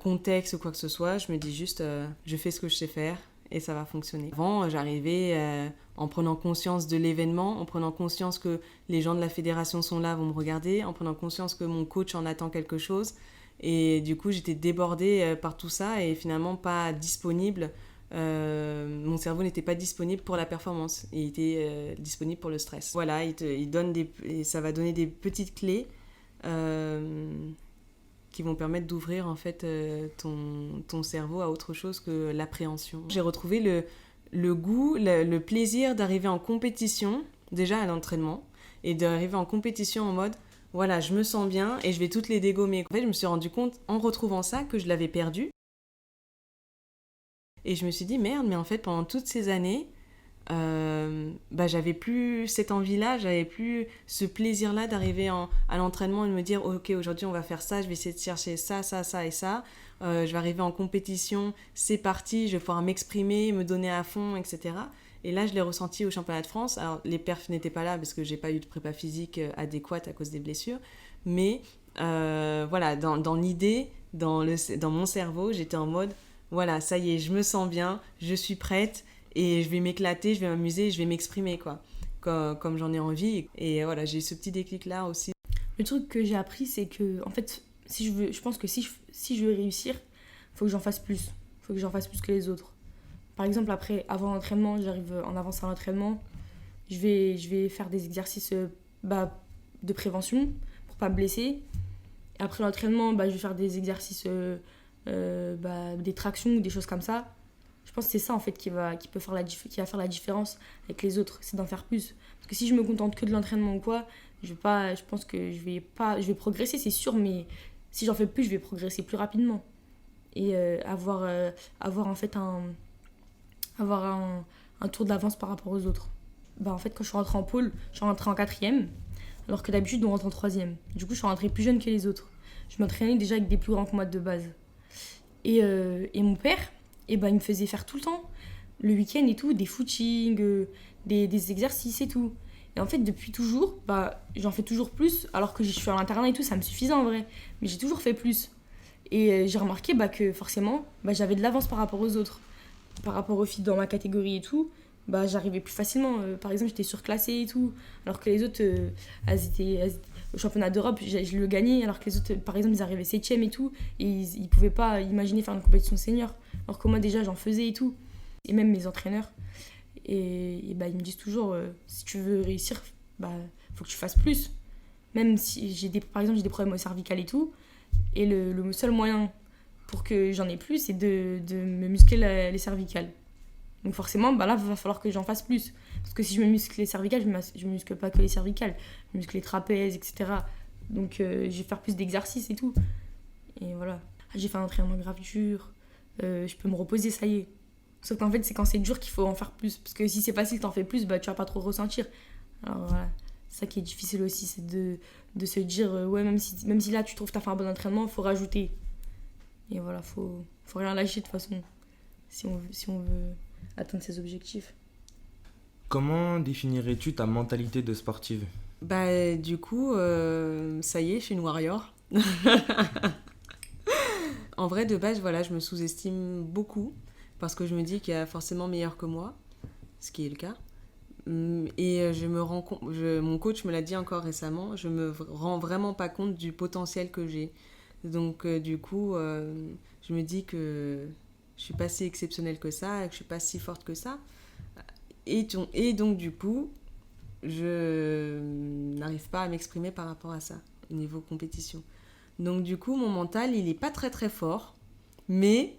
contexte ou quoi que ce soit, je me dis juste je fais ce que je sais faire et ça va fonctionner. Avant j'arrivais en prenant conscience de l'événement, en prenant conscience que les gens de la fédération sont là, vont me regarder, en prenant conscience que mon coach en attend quelque chose et du coup j'étais débordée par tout ça et finalement pas disponible. Mon cerveau n'était pas disponible pour la performance, il était disponible pour le stress. Voilà, il donne ça va donner des petites clés qui vont permettre d'ouvrir en fait ton cerveau à autre chose que l'appréhension. J'ai retrouvé le goût, le plaisir d'arriver en compétition, déjà à l'entraînement, et d'arriver en compétition en mode voilà, je me sens bien et je vais toutes les dégommer. En fait, je me suis rendu compte en retrouvant ça que je l'avais perdu. Et je me suis dit merde, mais en fait pendant toutes ces années, j'avais plus cette envie-là, j'avais plus ce plaisir-là d'arriver à l'entraînement et de me dire ok, aujourd'hui on va faire ça, je vais essayer de chercher ça, ça, ça et ça. Je vais arriver en compétition, c'est parti, je vais pouvoir m'exprimer, me donner à fond, etc. Et là, je l'ai ressenti au championnat de France. Alors, les perfs n'étaient pas là parce que j'ai pas eu de prépa physique adéquate à cause des blessures. Mais voilà, dans l'idée, dans mon cerveau, j'étais en mode, voilà, ça y est, je me sens bien, je suis prête et je vais m'éclater, je vais m'amuser, je vais m'exprimer, quoi, comme j'en ai envie. Et voilà, j'ai eu ce petit déclic-là aussi. Le truc que j'ai appris, c'est que, en fait, je pense que si je veux réussir, il faut que j'en fasse plus. Il faut que j'en fasse plus que les autres. Par exemple, avant l'entraînement, j'arrive en avance à l'entraînement, je vais faire des exercices de prévention pour pas me blesser. Et après l'entraînement, je vais faire des exercices, des tractions ou des choses comme ça. Je pense que c'est ça en fait qui va faire la différence avec les autres, c'est d'en faire plus. Parce que si je me contente que de l'entraînement ou quoi, je pense que je vais progresser, c'est sûr, mais si j'en fais plus, je vais progresser plus rapidement. Et avoir en fait un tour d'avance par rapport aux autres. En fait, quand je suis rentrée en pôle, je suis rentrée en 4e, alors que d'habitude, on rentre en 3e. Du coup, je suis rentrée plus jeune que les autres. Je m'entraînais déjà avec des plus grands que moi de base. Et mon père, il me faisait faire tout le temps, le week-end et tout, des footings, des exercices et tout. Et en fait, depuis toujours, j'en fais toujours plus, alors que je suis à l'internat et tout, ça me suffisait en vrai. Mais j'ai toujours fait plus. Et j'ai remarqué que forcément, j'avais de l'avance par rapport aux autres. Par rapport aux filles dans ma catégorie et tout, j'arrivais plus facilement. Par exemple, j'étais surclassée et tout, alors que les autres, elles étaient au championnat d'Europe, je le gagnais, alors que les autres, par exemple, ils arrivaient 7e et tout, et ils pouvaient pas imaginer faire une compétition senior, alors que moi déjà j'en faisais et tout. Et même mes entraîneurs, et ils me disent toujours, si tu veux réussir, faut que tu fasses plus. Même si par exemple j'ai des problèmes au cervical et tout, et le seul moyen pour que j'en ai plus, c'est de me muscler les cervicales. Donc forcément, là, il va falloir que j'en fasse plus. Parce que si je me muscle les cervicales, je me muscle pas que les cervicales. Je muscle les trapèzes, etc. Donc je vais faire plus d'exercices et tout. Et voilà. J'ai fait un entraînement grave dur. Je peux me reposer, ça y est. Sauf qu'en fait, c'est quand c'est dur qu'il faut en faire plus. Parce que si c'est facile, t'en fais plus, tu vas pas trop ressentir. Alors voilà. C'est ça qui est difficile aussi, c'est de se dire, ouais, même si là, tu trouves que t'as fait un bon entraînement, il faut rajouter. Et voilà, faut rien lâcher de toute façon, si on veut atteindre ses objectifs. Comment définirais-tu ta mentalité de sportive ? Du coup, ça y est, je suis une warrior. En vrai, de base, voilà, je me sous-estime beaucoup, parce que je me dis qu'il y a forcément meilleur que moi, ce qui est le cas. Et je me rends compte, mon coach me l'a dit encore récemment, je me rends vraiment pas compte du potentiel que j'ai. Donc du coup, je me dis que je suis pas si exceptionnelle que ça, que je suis pas si forte que ça. Et donc du coup, je n'arrive pas à m'exprimer par rapport à ça, au niveau compétition. Donc du coup, mon mental, il est pas très très fort, mais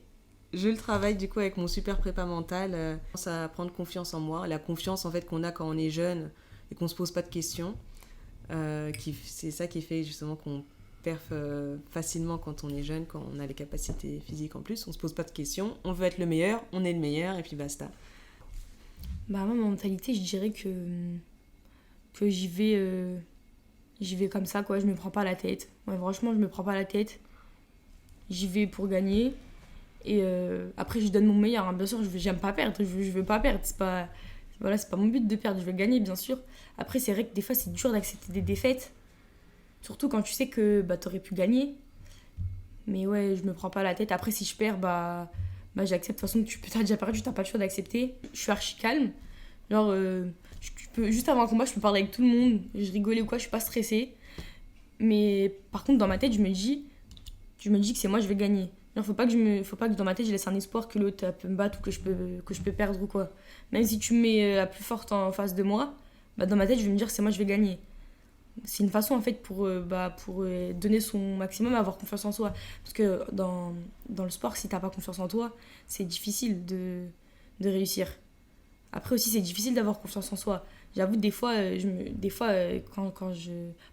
je le travaille du coup avec mon super prépa mental. Je commence à prendre confiance en moi, la confiance en fait qu'on a quand on est jeune et qu'on se pose pas de questions. C'est ça qui fait justement qu'on perf facilement quand on est jeune, quand on a les capacités physiques en plus, on se pose pas de questions, on veut être le meilleur, on est le meilleur et puis basta. Moi, ma mentalité, je dirais que j'y vais comme ça, quoi. Je me prends pas la tête. Ouais, franchement, je me prends pas la tête. J'y vais pour gagner. Et après, je donne mon meilleur. Hein. Bien sûr, j'aime pas perdre. Je veux pas perdre. C'est pas mon but de perdre. Je veux gagner, bien sûr. Après, c'est vrai que des fois, c'est dur d'accepter des défaites. Surtout quand tu sais que t'aurais pu gagner. Mais ouais, je me prends pas la tête. Après, si je perds, j'accepte. De toute façon, t'as déjà perdu, t'as pas le choix d'accepter. Je suis archi calme. Genre, juste avant un combat, je peux parler avec tout le monde. Je rigolais ou quoi, je suis pas stressée. Mais par contre, dans ma tête, je me dis que c'est moi, je vais gagner. Genre, faut pas que dans ma tête, je laisse un espoir que l'autre peut me battre ou que je peux perdre ou quoi. Même si tu me mets la plus forte en face de moi, dans ma tête, je vais me dire que c'est moi, je vais gagner. C'est une façon en fait pour donner son maximum et avoir confiance en soi. Parce que dans le sport, si t'as pas confiance en toi, c'est difficile de réussir. Après aussi, c'est difficile d'avoir confiance en soi. J'avoue, des fois, quand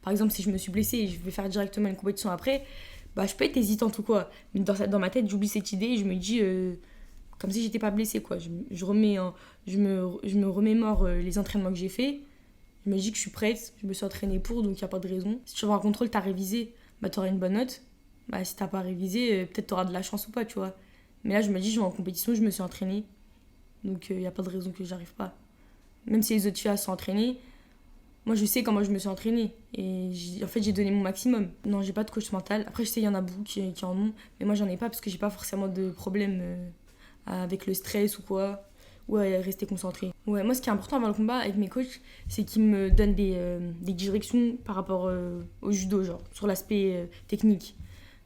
par exemple, si je me suis blessée et je vais faire directement une compétition après, bah, je peux être hésitante ou quoi. Mais dans ma tête, j'oublie cette idée et je me dis, comme si j'étais pas blessée, quoi. Je me remémore les entraînements que j'ai faits. Je me dis que je suis prête, je me suis entraînée pour, donc il n'y a pas de raison. Si tu vas en contrôle, t'as révisé, bah, t'auras une bonne note. Bah, si t'as pas révisé, peut-être t'auras de la chance ou pas, tu vois. Mais là, je me dis, je vais en compétition, je me suis entraînée. Donc il n'y a pas de raison que j'arrive pas. Même si les autres filles se sont entraînées, moi je sais comment je me suis entraînée. Et en fait, j'ai donné mon maximum. Non, j'ai pas de coach mental. Après, je sais, il y en a beaucoup qui en ont. Mais moi, j'en ai pas parce que j'ai pas forcément de problème avec le stress ou quoi. Ou à rester concentrée. Ouais, moi, ce qui est important avant le combat avec mes coachs, c'est qu'ils me donnent des directions par rapport au judo, genre sur l'aspect technique.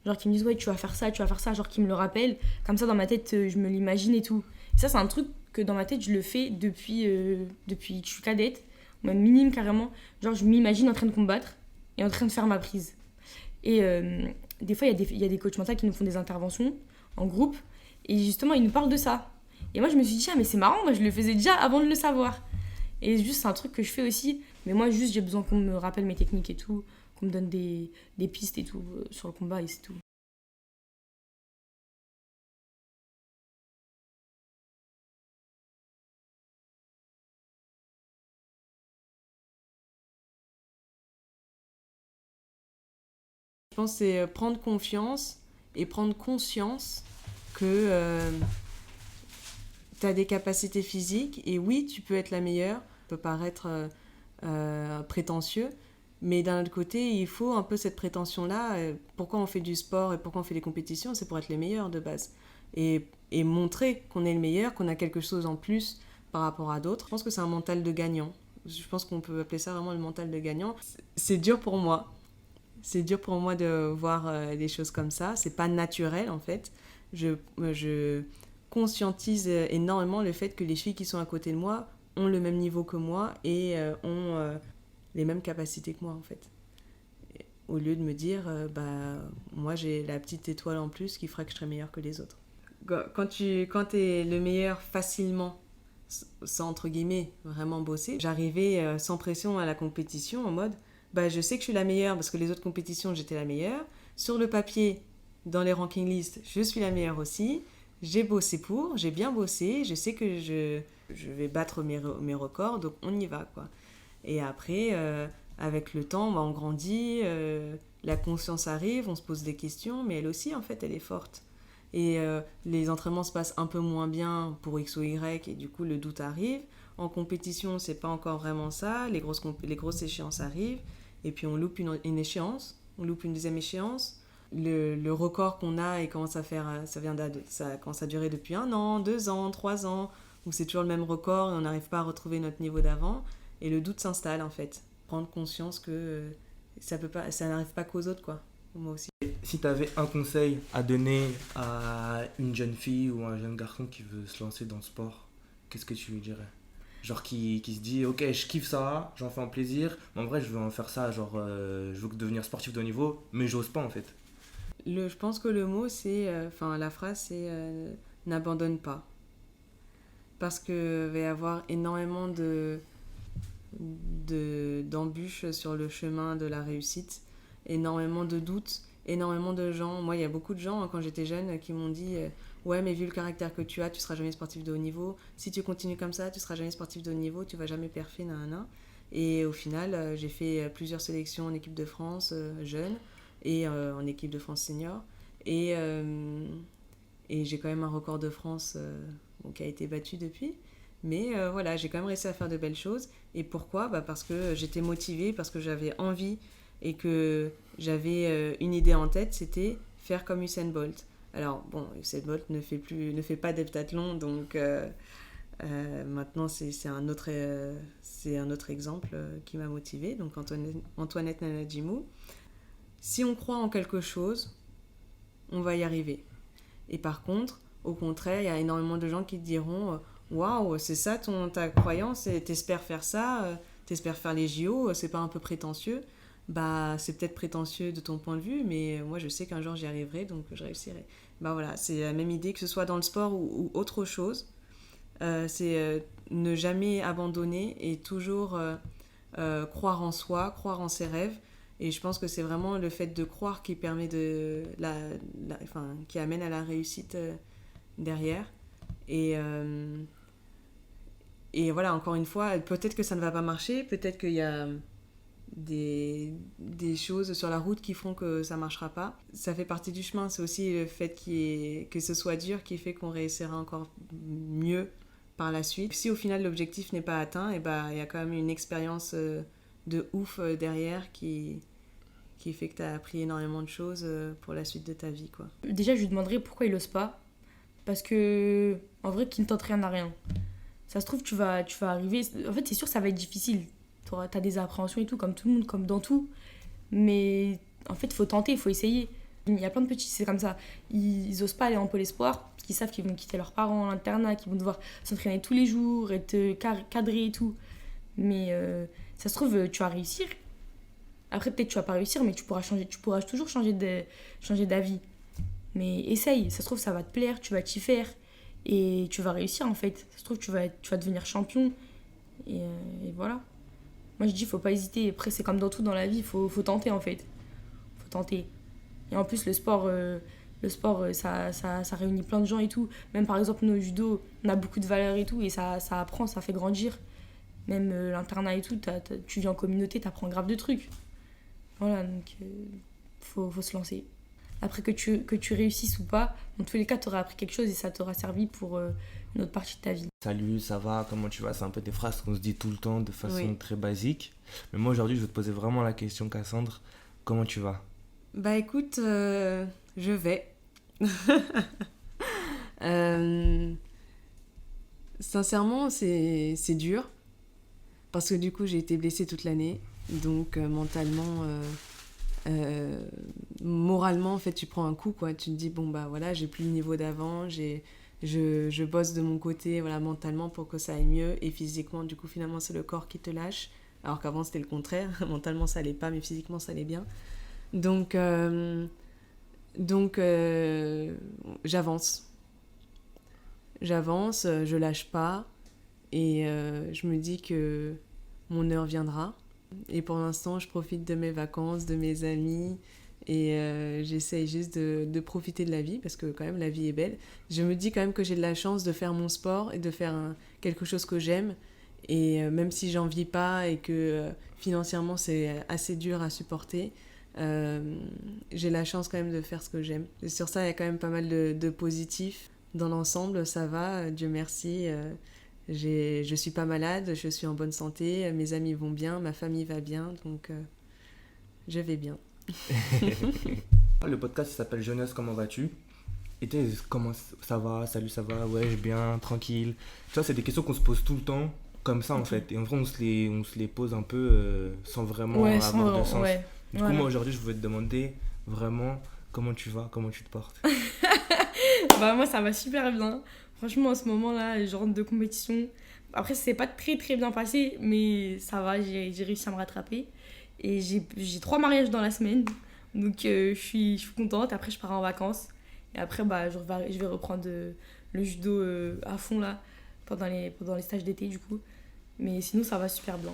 Genre qu'ils me disent, ouais, tu vas faire ça, genre qu'ils me le rappellent. Comme ça, dans ma tête, je me l'imagine et tout. Et ça, c'est un truc que dans ma tête, je le fais depuis que je suis cadette, ou même minime carrément. Genre, je m'imagine en train de combattre et en train de faire ma prise. Et des fois, il y a des coachs mentaux qui nous font des interventions en groupe. Et justement, ils nous parlent de ça. Et moi, je me suis dit, ah, mais c'est marrant, moi, je le faisais déjà avant de le savoir. Et juste, c'est un truc que je fais aussi. Mais moi, juste, j'ai besoin qu'on me rappelle mes techniques et tout, qu'on me donne des pistes et tout sur le combat et c'est tout. Je pense que c'est prendre confiance et prendre conscience que tu as des capacités physiques et oui, tu peux être la meilleure. Ça peut paraître prétentieux, mais d'un autre côté, il faut un peu cette prétention-là. Pourquoi on fait du sport et pourquoi on fait des compétitions? C'est pour être les meilleurs de base. Et montrer qu'on est le meilleur, qu'on a quelque chose en plus par rapport à d'autres. Je pense que c'est un mental de gagnant. Je pense qu'on peut appeler ça vraiment le mental de gagnant. C'est dur pour moi. C'est dur pour moi de voir des choses comme ça. C'est pas naturel en fait. Je conscientise énormément le fait que les filles qui sont à côté de moi ont le même niveau que moi et ont les mêmes capacités que moi en fait. Et au lieu de me dire, moi j'ai la petite étoile en plus qui fera que je serai meilleure que les autres. Quand t'es le meilleur facilement, sans entre guillemets vraiment bosser, j'arrivais sans pression à la compétition en mode je sais que je suis la meilleure parce que les autres compétitions j'étais la meilleure. Sur le papier, dans les ranking lists, je suis la meilleure aussi. J'ai bossé j'ai bien bossé, je sais que je vais battre mes records, donc on y va quoi. Et après, avec le temps, on grandit, la conscience arrive, on se pose des questions, mais elle aussi en fait elle est forte. Et les entraînements se passent un peu moins bien pour X ou Y et du coup le doute arrive. En compétition, c'est pas encore vraiment ça, les grosses échéances arrivent et puis on loupe une échéance, on loupe une deuxième échéance. Le record qu'on a et commence ça commence à durer depuis 1 an, 2 ans, 3 ans, où c'est toujours le même record et on n'arrive pas à retrouver notre niveau d'avant et le doute s'installe en fait. Prendre conscience que ça n'arrive pas qu'aux autres quoi. Moi aussi. Si tu avais un conseil à donner à une jeune fille ou un jeune garçon qui veut se lancer dans le sport, qu'est-ce que tu lui dirais? Genre qui se dit ok je kiffe ça, j'en fais un plaisir, mais en vrai je veux en faire ça, genre je veux devenir sportif de haut niveau, mais j'ose pas en fait. Je pense que le mot c'est, la phrase c'est n'abandonne pas. Parce qu'il va y avoir énormément d'embûches sur le chemin de la réussite, énormément de doutes, énormément de gens. Moi, il y a beaucoup de gens, quand j'étais jeune, qui m'ont dit ouais, mais vu le caractère que tu as, tu seras jamais sportif de haut niveau. Si tu continues comme ça, tu seras jamais sportif de haut niveau, tu vas jamais perfer, nanana. Et au final, j'ai fait plusieurs sélections en équipe de France jeune et en équipe de France senior. Et j'ai quand même un record de France qui a été battu depuis. Mais voilà, j'ai quand même réussi à faire de belles choses. Et pourquoi ? Parce que j'étais motivée, parce que j'avais envie et que j'avais une idée en tête, c'était faire comme Usain Bolt. Alors bon, Usain Bolt ne fait pas d'heptathlon, donc maintenant c'est un autre exemple qui m'a motivée, donc Antoinette Nanadjimou. Si on croit en quelque chose, on va y arriver. Et par contre, au contraire, il y a énormément de gens qui te diront waouh, c'est ça ta croyance, t'espères faire ça, t'espères faire les JO, c'est pas un peu prétentieux. c'est peut-être prétentieux de ton point de vue, mais moi je sais qu'un jour j'y arriverai, donc je réussirai. Voilà, c'est la même idée que ce soit dans le sport ou autre chose. C'est ne jamais abandonner et toujours croire en soi, croire en ses rêves. Et je pense que c'est vraiment le fait de croire qui permet qui amène à la réussite derrière. Et voilà, encore une fois, peut-être que ça ne va pas marcher, peut-être qu'il y a des choses sur la route qui font que ça ne marchera pas. Ça fait partie du chemin, c'est aussi le fait que ce soit dur qui fait qu'on réussira encore mieux par la suite. Si au final l'objectif n'est pas atteint, il y a quand même une expérience de ouf derrière qui fait que tu as appris énormément de choses pour la suite de ta vie, quoi. Déjà, je lui demanderais pourquoi il ose pas. Parce que, en vrai, qui ne tente rien n'a rien. Ça se trouve, tu vas arriver... En fait, c'est sûr, ça va être difficile. T'as des appréhensions et tout, comme tout le monde, comme dans tout. Mais en fait, il faut tenter, il faut essayer. Il y a plein de petits, c'est comme ça. Ils osent pas aller en pôle espoir, parce qu'ils savent qu'ils vont quitter leurs parents à l'internat, qu'ils vont devoir s'entraîner tous les jours, être cadrés et tout. Mais ça se trouve, tu vas réussir. Après, peut-être tu vas pas réussir, mais tu pourras toujours changer d'avis. Mais essaye, ça se trouve, ça va te plaire, tu vas t'y faire. Et tu vas réussir, en fait. Ça se trouve, tu vas devenir champion. Et voilà. Moi, je dis, faut pas hésiter. Après, c'est comme dans tout dans la vie, faut tenter, en fait. Faut tenter. Et en plus, le sport, ça réunit plein de gens et tout. Même, par exemple, nous, au judo, on a beaucoup de valeurs et tout. Et ça apprend, ça fait grandir. Même l'internat et tout, tu vis en communauté, t'apprends grave de trucs. Voilà, donc faut se lancer. Après que tu réussisses ou pas, dans tous les cas, t'auras appris quelque chose et ça t'aura servi pour une autre partie de ta vie. Salut, ça va, comment tu vas? C'est un peu des phrases qu'on se dit tout le temps de façon très basique. Mais moi aujourd'hui, je vais te poser vraiment la question, Cassandre. Comment tu vas? Écoute, je vais. Sincèrement, c'est dur. Parce que du coup, j'ai été blessée toute l'année. Donc mentalement, moralement, en fait, tu prends un coup, quoi. Tu te dis, voilà, j'ai plus le niveau d'avant, je bosse de mon côté, voilà, mentalement pour que ça aille mieux. Et physiquement, du coup, finalement, c'est le corps qui te lâche. Alors qu'avant, c'était le contraire. Mentalement, ça allait pas, mais physiquement, ça allait bien. Donc j'avance. Je lâche pas. Et je me dis que mon heure viendra. Et pour l'instant, je profite de mes vacances, de mes amis. Et j'essaye juste de profiter de la vie, parce que quand même, la vie est belle. Je me dis quand même que j'ai de la chance de faire mon sport et de faire quelque chose que j'aime. Et même si j'en vis pas et que financièrement, c'est assez dur à supporter, j'ai la chance quand même de faire ce que j'aime. Et sur ça, il y a quand même pas mal de positifs. Dans l'ensemble, ça va, Dieu merci. Je suis pas malade, je suis en bonne santé, mes amis vont bien, ma famille va bien, donc je vais bien. Le podcast s'appelle Jeunesse, comment vas-tu? Et tu sais, comment ça va? Salut, ça va? Ouais, je bien, tranquille. Tu vois, c'est des questions qu'on se pose tout le temps, comme ça en fait. Et en vrai, on se les pose un peu sans vraiment avoir de sens. Ouais. Du coup, moi aujourd'hui, je voulais te demander vraiment comment tu vas, comment tu te portes. Moi, ça va super bien. Franchement, en ce moment-là, je rentre de compétition. Après, ça s'est pas très très bien passé, mais ça va, j'ai réussi à me rattraper. Et j'ai 3 mariages dans la semaine, donc je suis contente. Après, je pars en vacances. Et après, je vais reprendre le judo à fond là, pendant les stages d'été du coup. Mais sinon, ça va super bien.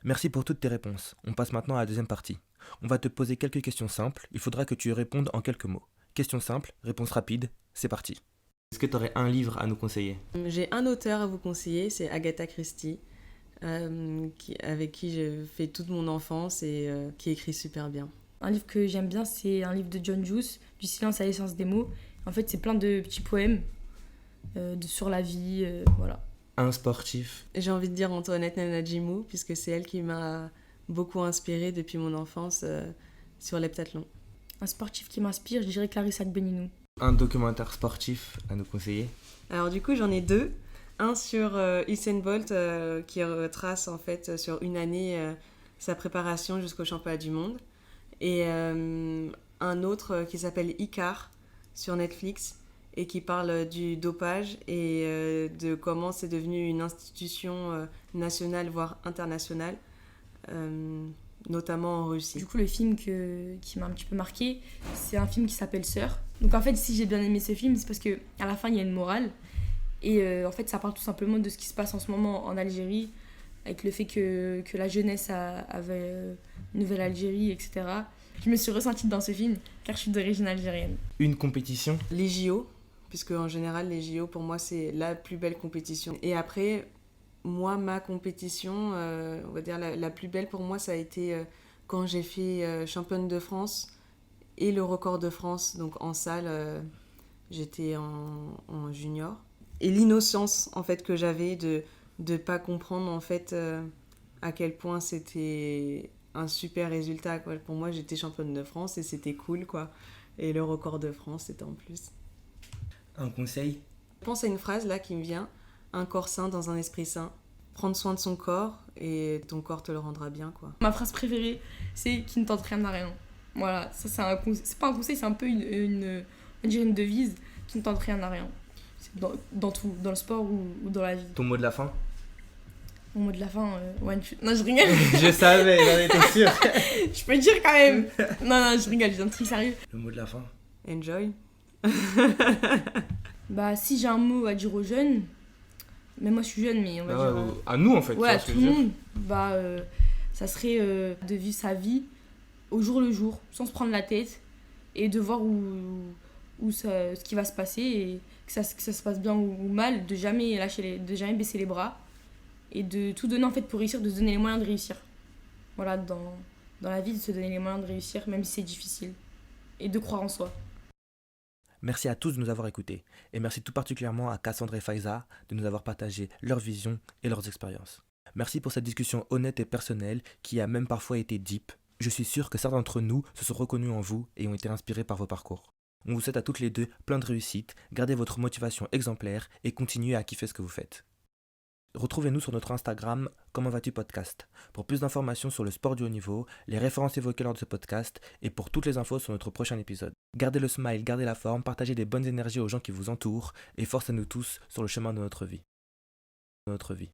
Merci pour toutes tes réponses. On passe maintenant à la deuxième partie. On va te poser quelques questions simples. Il faudra que tu y répondes en quelques mots. Question simple, réponse rapide, c'est parti. Est-ce que tu aurais un livre à nous conseiller? J'ai un auteur à vous conseiller, c'est Agatha Christie, avec qui j'ai fait toute mon enfance et qui écrit super bien. Un livre que j'aime bien, c'est un livre de John Juice, Du silence à l'essence des mots. En fait, c'est plein de petits poèmes sur la vie, voilà. Un sportif? J'ai envie de dire Antoinette Nanajimou, puisque c'est elle qui m'a beaucoup inspirée depuis mon enfance sur l'heptathlon. Un sportif qui m'inspire, je dirais Clarissa Agbenienou. Un documentaire sportif à nous conseiller? Alors du coup, j'en ai 2. Un sur Usain Bolt qui retrace en fait sur une année sa préparation jusqu'au championnat du monde. Et un autre qui s'appelle Icar sur Netflix et qui parle du dopage et de comment c'est devenu une institution nationale voire internationale. notamment en Russie. Du coup, le film qui m'a un petit peu marqué, c'est un film qui s'appelle Sœur. Donc en fait, si j'ai bien aimé ce film, c'est parce qu'à la fin, il y a une morale. Et en fait, ça parle tout simplement de ce qui se passe en ce moment en Algérie, avec le fait que la jeunesse avait une nouvelle Algérie, etc. Je me suis ressentie dans ce film, car je suis d'origine algérienne. Une compétition? Les JO, puisque en général, les JO, pour moi, c'est la plus belle compétition. Et après, moi, ma compétition, on va dire la plus belle pour moi, ça a été quand j'ai fait championne de France et le record de France. Donc en salle, j'étais en junior. Et l'innocence, en fait, que j'avais de ne pas comprendre, en fait, à quel point c'était un super résultat, quoi. Pour moi, j'étais championne de France et c'était cool, quoi. Et le record de France, c'était en plus. Un conseil? Je pense à une phrase, là, qui me vient. Un corps sain dans un esprit sain. Prendre soin de son corps et ton corps te le rendra bien, quoi. Ma phrase préférée, c'est « qui ne tente rien à rien ». Voilà, ça c'est pas un conseil, c'est un peu on dirait une devise, qui ne tente rien à rien. C'est dans tout, dans le sport ou dans la vie. Ton mot de la fin? Mon mot de la fin, non, je rigole. Je savais, j'en étais sûr. Je peux le dire quand même. Non, je rigole, je suis un truc sérieux. Le mot de la fin? Enjoy. Bah, si j'ai un mot à dire aux jeunes, mais moi je suis jeune, mais on va dire... À nous en fait. Ouais, à tout le monde, bah, ça serait de vivre sa vie au jour le jour, sans se prendre la tête, et de voir ce qui va se passer, et que ça se passe bien ou mal, de jamais de jamais baisser les bras, et de tout donner en fait pour réussir, de se donner les moyens de réussir. Voilà, dans la vie, de se donner les moyens de réussir, même si c'est difficile, et de croire en soi. Merci à tous de nous avoir écoutés, et merci tout particulièrement à Cassandre et Faiza de nous avoir partagé leur vision et leurs expériences. Merci pour cette discussion honnête et personnelle qui a même parfois été deep. Je suis sûr que certains d'entre nous se sont reconnus en vous et ont été inspirés par vos parcours. On vous souhaite à toutes les deux plein de réussite, gardez votre motivation exemplaire et continuez à kiffer ce que vous faites. Retrouvez-nous sur notre Instagram Comment vas-tu podcast pour plus d'informations sur le sport du haut niveau, les références évoquées lors de ce podcast et pour toutes les infos sur notre prochain épisode. Gardez le smile, gardez la forme, partagez des bonnes énergies aux gens qui vous entourent et forcez-nous tous sur le chemin de notre vie. Notre vie.